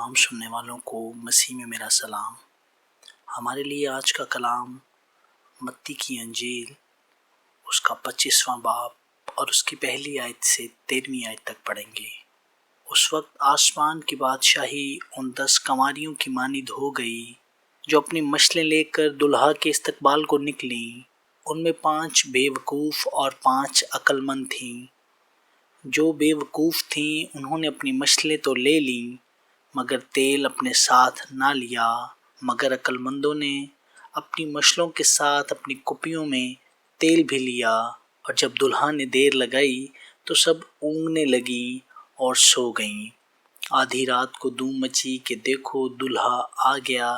तमाम सुनने वालों को मसीह में मेरा सलाम। हमारे लिए आज का कलाम मत्ती की अंजील उसका 25वां बाब और उसकी पहली आयत से 13वीं आयत तक पढ़ेंगे। उस वक्त आसमान की बादशाही उन 10 कंवारियों की मानिद हो गई जो अपनी मशलें लेकर दुल्हा के इस्तकबाल को निकली। उनमें 5 बेवकूफ़ और 5 अक्लमंद थीं। जो बेवकूफ़ थीं उन्होंने अपनी मशलें तो ले लीं मगर तेल अपने साथ ना लिया, मगर अक्लमंदों ने अपनी मशलों के साथ अपनी कुप्पियों में तेल भी लिया। और जब दुल्हा ने देर लगाई तो सब ऊँघने लगीं और सो गईं। आधी रात को धूम मची कि देखो दूल्हा आ गया,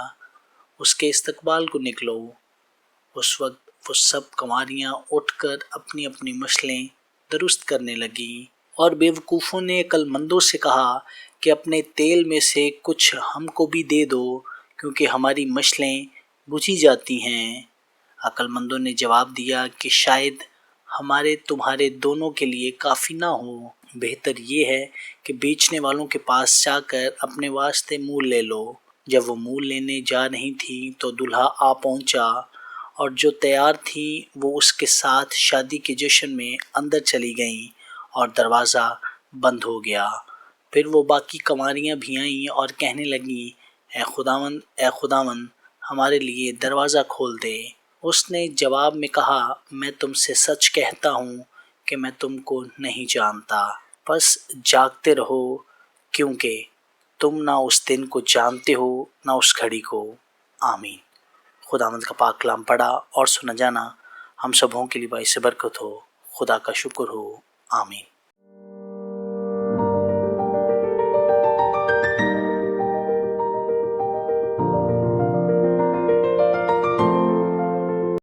उसके इस्तकबाल को निकलो। उस वक्त वो सब कंवारियाँ उठकर अपनी अपनी मशलें दुरुस्त करने लगीं। और बेवकूफ़ों ने अक्लमंदों से कहा कि अपने तेल में से कुछ हमको भी दे दो, क्योंकि हमारी मशलें बुझी जाती हैं। अक्लमंदों ने जवाब दिया कि शायद हमारे तुम्हारे दोनों के लिए काफ़ी ना हो। बेहतर ये है कि बेचने वालों के पास जाकर अपने वास्ते मूल ले लो। जब वो मूल लेने जा रही थी तो दूल्हा आ पहुंचा, और जो तैयार थी वो उसके साथ शादी के जश्न में अंदर चली गईं और दरवाज़ा बंद हो गया। फिर वो बाकी कंवारियाँ भी आईं और कहने लगीं, ए खुदावन हमारे लिए दरवाज़ा खोल दे। उसने जवाब में कहा, मैं तुमसे सच कहता हूँ कि मैं तुमको नहीं जानता। बस जागते रहो, क्योंकि तुम ना उस दिन को जानते हो ना उस घड़ी को। आमीन। खुदावंद का पाक कलाम पढ़ा और सुना जाना हम सबों के लिए बाइस बरकत हो। खुदा का शुक्र हो। आमीन।